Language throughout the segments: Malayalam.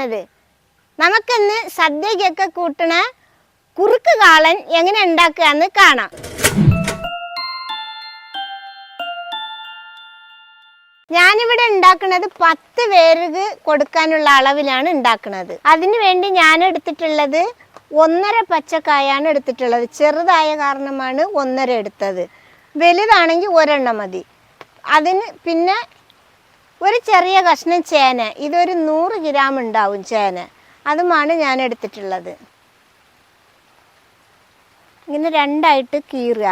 ഉണ്ടാക്കുന്നത്. നമുക്കിന്ന് സദ്യക്കൊക്കെ കൂട്ടണ കുറുക്ക് കാളൻ എങ്ങനെ ഉണ്ടാക്കുകയെന്ന് കാണാം. ഞാനിവിടെ ഉണ്ടാക്കുന്നത് 10 പേർക്ക് കൊടുക്കാനുള്ള അളവിലാണ് ഉണ്ടാക്കുന്നത്. അതിനു വേണ്ടി ഞാൻ എടുത്തിട്ടുള്ളത് 1.5 പച്ചക്കായാണ് എടുത്തിട്ടുള്ളത്. ചെറുതായ കാരണമാണ് 1.5 എടുത്തത്. വലുതാണെങ്കിൽ 1 എണ്ണം മതി. അതിന് പിന്നെ ഒരു ചെറിയ കഷ്ണം ചേന, ഇതൊരു 100 ഗ്രാം ഉണ്ടാവും ചേന, അതുമാണ് ഞാൻ എടുത്തിട്ടുള്ളത്. ഇങ്ങനെ രണ്ടായിട്ട് കീറുക.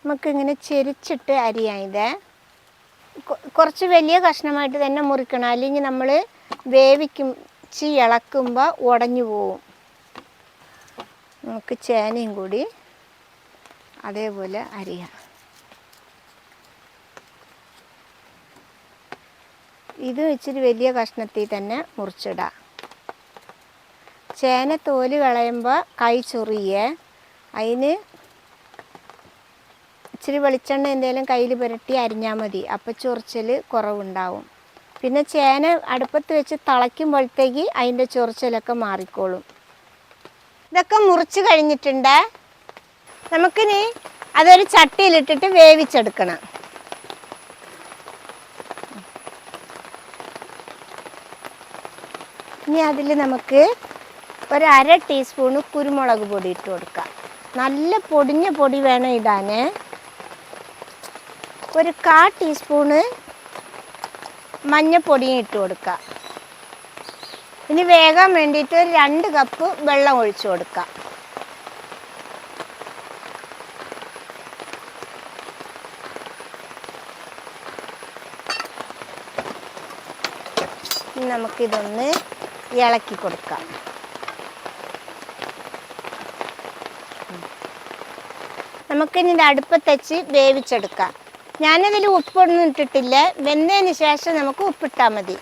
നമുക്കിങ്ങനെ ചെരിച്ചിട്ട് അരിയാം. ഇത് കുറച്ച് വലിയ കഷ്ണമായിട്ട് തന്നെ മുറിക്കണം, അല്ലെങ്കിൽ നമ്മൾ ഇളക്കുമ്പോൾ ഉടഞ്ഞു പോവും. നമുക്ക് ചേനയും കൂടി അതേപോലെ അരിയാം. ഇത് ഇച്ചിരി വലിയ കഷ്ണത്തിൽ തന്നെ മുറിച്ചിടാം. ചേന തോല് കളയുമ്പോൾ കൈ ചൊറിയേ, അതിന് ഇച്ചിരി വെളിച്ചെണ്ണ എന്തെങ്കിലും കയ്യിൽ പുരട്ടി അരിഞ്ഞാൽ മതി. അപ്പോൾ ചൊറിച്ചൽ കുറവുണ്ടാവും. പിന്നെ ചേന അടുപ്പത്ത് വെച്ച് തിളയ്ക്കുമ്പോഴത്തേക്ക് അതിൻ്റെ ചൊറിച്ചലൊക്കെ മാറിക്കോളും. ഇതൊക്കെ മുറിച്ച് കഴിഞ്ഞിട്ടുണ്ട്. നമുക്കിനി അതൊരു ചട്ടിയിലിട്ടിട്ട് വേവിച്ചെടുക്കണം. ഇനി അതിൽ നമുക്ക് 1/2 ടീസ്പൂണ് കുരുമുളക് പൊടി ഇട്ട് കൊടുക്കാം. നല്ല പൊടിഞ്ഞ പൊടി വേണം ഇടാൻ. 1/4 ടീസ്പൂണ് മഞ്ഞൾപ്പൊടിയും ഇട്ട് കൊടുക്കാം. ഇനി വേകാൻ വേണ്ടിയിട്ട് 2 കപ്പ് വെള്ളം ഒഴിച്ചു കൊടുക്കാം. നമുക്കിതൊന്ന് ഇളക്കി കൊടുക്കാം. നമുക്കിനി ഇത് അടുപ്പത്തച്ച് വേവിച്ചെടുക്കാം. ഞാനതിൽ ഉപ്പൊന്നും ഇട്ടിട്ടില്ല. വെന്തതിന് ശേഷം നമുക്ക് ഉപ്പിട്ടാൽ മതി.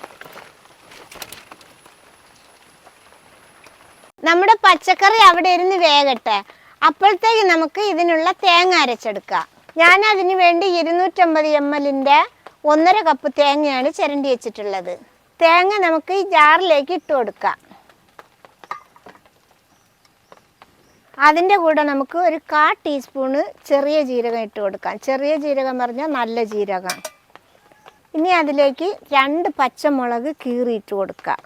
നമ്മുടെ പച്ചക്കറി അവിടെ ഇരുന്ന് വേകട്ടെ. അപ്പോഴത്തേക്ക് നമുക്ക് ഇതിനുള്ള തേങ്ങ അരച്ചെടുക്കാം. ഞാൻ അതിന് വേണ്ടി 250 ml 1.5 കപ്പ് തേങ്ങയാണ് ചിരണ്ടി വെച്ചിട്ടുള്ളത്. തേങ്ങ നമുക്ക് ഈ ജാറിലേക്ക് ഇട്ട് കൊടുക്കാം. അതിൻ്റെ കൂടെ നമുക്ക് 1/4 ടീസ്പൂണ് ചെറിയ ജീരകം ഇട്ട് കൊടുക്കാം. ചെറിയ ജീരകം പറഞ്ഞാൽ നല്ല ജീരകം. ഇനി അതിലേക്ക് 2 പച്ചമുളക് കീറിയിട്ട് കൊടുക്കാം.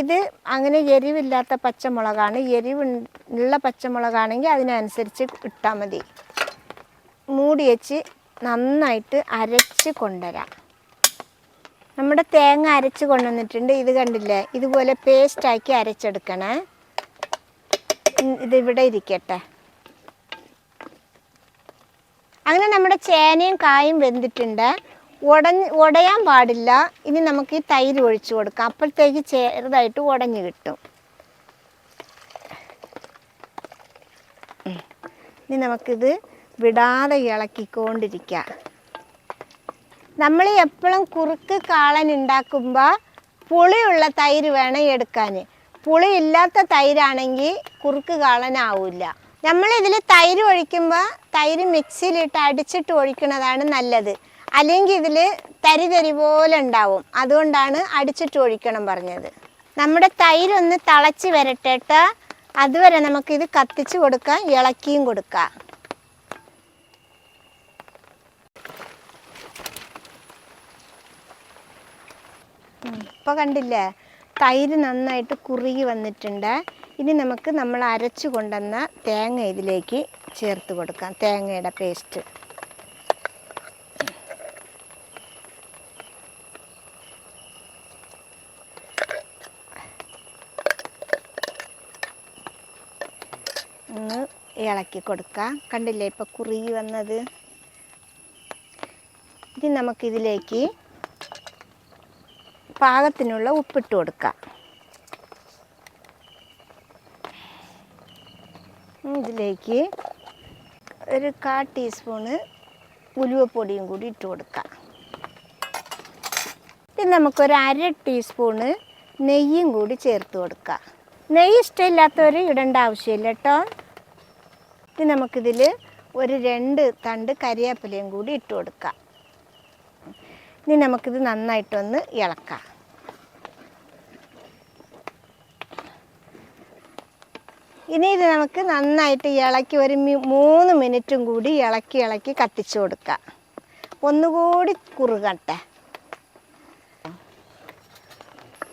ഇത് അങ്ങനെ എരിവില്ലാത്ത പച്ചമുളകാണ്. എരിവുള്ള പച്ചമുളകാണെങ്കിൽ അതിനനുസരിച്ച് ഇട്ടാൽ മതി. മൂടി വെച്ച് നന്നായിട്ട് അരച്ച് കൊണ്ടുവരാം. നമ്മുടെ തേങ്ങ അരച്ച് കൊണ്ടുവന്നിട്ടുണ്ട്. ഇത് കണ്ടില്ലേ, ഇതുപോലെ പേസ്റ്റാക്കി അരച്ചെടുക്കണേ. ഇതിവിടെ ഇരിക്കട്ടെ. അങ്ങനെ നമ്മുടെ ചേനയും കായും വെന്തിട്ടുണ്ട്. ഉടയാൻ പാടില്ല. ഇനി നമുക്ക് ഈ തൈര് ഒഴിച്ചു കൊടുക്കാം. അപ്പോഴത്തേക്ക് ചെറുതായിട്ട് ഉടഞ്ഞു കിട്ടും. ഇനി നമുക്കിത് വിടാതെ ഇളക്കിക്കൊണ്ടിരിക്കാം. നമ്മൾ എപ്പോഴും കുറുക്ക് കാളൻ ഉണ്ടാക്കുമ്പോൾ പുളിയുള്ള തൈര് വേണം എടുക്കാൻ. പുളിയില്ലാത്ത തൈരാണെങ്കിൽ കുറുക്ക് കാളനാവില്ല. നമ്മളിതിൽ തൈര് ഒഴിക്കുമ്പോൾ തൈര് മിക്സിയിലിട്ട് അടിച്ചിട്ട് ഒഴിക്കുന്നതാണ് നല്ലത്. അല്ലെങ്കിൽ ഇതിൽ തരി പോലെ ഉണ്ടാവും. അതുകൊണ്ടാണ് അടിച്ചിട്ട് ഒഴിക്കണം പറഞ്ഞത്. നമ്മുടെ തൈരൊന്ന് തിളച്ച് വരട്ടെ. അതുവരെ നമുക്കിത് കത്തിച്ച് കൊടുക്കാം, ഇളക്കിയും കൊടുക്കാം. ഇപ്പോൾ കണ്ടില്ലേ, തൈര് നന്നായിട്ട് കുറുകി വന്നിട്ടുണ്ട്. ഇനി നമുക്ക് നമ്മൾ അരച്ചു കൊണ്ടുവന്ന തേങ്ങ ഇതിലേക്ക് ചേർത്ത് കൊടുക്കാം. തേങ്ങയുടെ പേസ്റ്റ് ഒന്ന് ഇളക്കി കൊടുക്കാം. കണ്ടില്ലേ ഇപ്പോൾ കുറുകി വന്നത്. ഇനി നമുക്കിതിലേക്ക് പാകത്തിനുള്ള ഉപ്പിട്ട് കൊടുക്കാം. ഇതിലേക്ക് 1/4 ടീസ്പൂണ് ഉലുവപ്പൊടിയും കൂടി ഇട്ട് കൊടുക്കാം. ഇനി നമുക്കൊരു 1/2 ടീസ്പൂണ് നെയ്യും കൂടി ചേർത്ത് കൊടുക്കാം. നെയ്യ് ഇഷ്ടമില്ലാത്തവർ ഇടേണ്ട ആവശ്യമില്ല കേട്ടോ. ഇനി നമുക്കിതിൽ ഒരു 2 തണ്ട് കരിവേപ്പിലയും കൂടി ഇട്ട് കൊടുക്കാം. ഇനി നമുക്കിത് നന്നായിട്ടൊന്ന് ഇളക്കാം. ഇനി ഇത് നമുക്ക് നന്നായിട്ട് ഇളക്കി ഒരു 3 മിനിറ്റും കൂടി ഇളക്കി കത്തിച്ചു കൊടുക്കാം. ഒന്നുകൂടി കുറുകട്ടെ.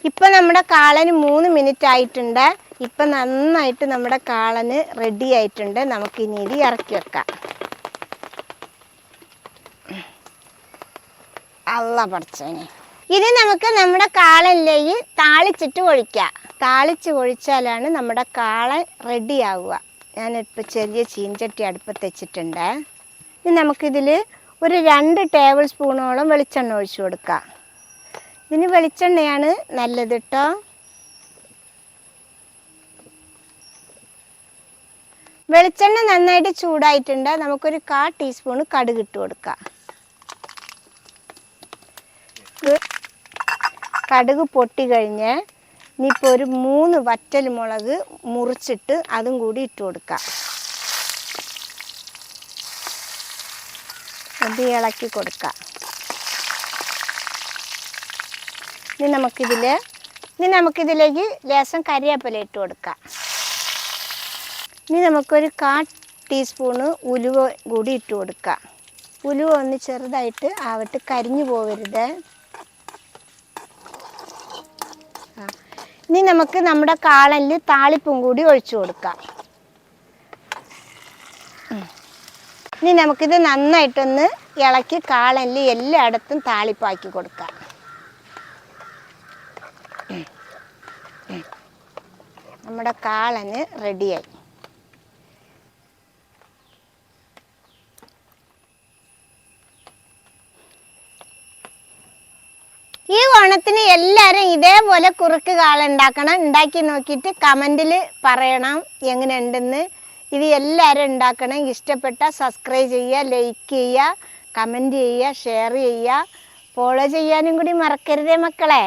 ഇപ്പം നമ്മുടെ കാളന് 3 മിനിറ്റ് ആയിട്ടുണ്ട്. ഇപ്പം നന്നായിട്ട് നമ്മുടെ കാളന് റെഡി ആയിട്ടുണ്ട്. നമുക്കിനി ഇത് ഇറക്കി വെക്കാം. അല്ല പഠിച്ചോനെ. ഇനി നമുക്ക് നമ്മുടെ കാളനിലേക്ക് താളിച്ചിട്ട് ഒഴിക്കാം. താളിച്ച് ഒഴിച്ചാലാണ് നമ്മുടെ കാളൻ റെഡി ആവുക. ഞാനിപ്പോൾ ചെറിയ ചീൻചട്ടി അടുപ്പത്ത് വെച്ചിട്ടുണ്ട്. ഇനി നമുക്കിതിൽ ഒരു 2 ടേബിൾ സ്പൂണോളം വെളിച്ചെണ്ണ ഒഴിച്ചു കൊടുക്കാം. ഇതിന് വെളിച്ചെണ്ണയാണ് നല്ലത് കേട്ടോ. വെളിച്ചെണ്ണ നന്നായിട്ട് ചൂടായിട്ടുണ്ട്. നമുക്കൊരു 1/4 ടീസ്പൂൺ കടുക് ഇട്ട് കൊടുക്കാം. കടുക് പൊട്ടി കഴിഞ്ഞ് ഇനിയിപ്പോൾ ഒരു 3 വറ്റൽ മുളക് മുറിച്ചിട്ട് അതും കൂടി ഇട്ട് കൊടുക്കാം. അത് ഇളക്കി കൊടുക്കാം. ഇനി നമുക്കിതിലേക്ക് ലേശം കരിവേപ്പില ഇട്ട് കൊടുക്കാം. ഇനി നമുക്കൊരു 1/4 ടീസ്പൂണ് ഉലുവ കൂടി ഇട്ട് കൊടുക്കാം. ഉലുവ ഒന്ന് ചെറുതായിട്ട് ആവട്ട്, കരിഞ്ഞു പോകരുത്. ഇനി നമുക്ക് നമ്മുടെ കാളനിൽ താളിപ്പും കൂടി ഒഴിച്ചു കൊടുക്കാം. ഇനി നമുക്കിത് നന്നായിട്ടൊന്ന് ഇളക്കി കാളനിൽ എല്ലായിടത്തും താളിപ്പാക്കി കൊടുക്കാം. നമ്മുടെ കാളന് റെഡിയായി. ഈ ഓണത്തിന് എല്ലാവരും ഇതേപോലെ കുറുക്ക് കാള ഉണ്ടാക്കണം. ഉണ്ടാക്കി നോക്കിയിട്ട് കമൻറ്റിൽ പറയണം എങ്ങനെയുണ്ടെന്ന്. ഇത് എല്ലാവരും ഉണ്ടാക്കണം. ഇഷ്ടപ്പെട്ടാൽ സബ്സ്ക്രൈബ് ചെയ്യുക, ലൈക്ക് ചെയ്യുക, കമൻറ്റ് ചെയ്യുക, ഷെയർ ചെയ്യുക, ഫോളോ ചെയ്യാനും കൂടി മറക്കരുതേ മക്കളെ.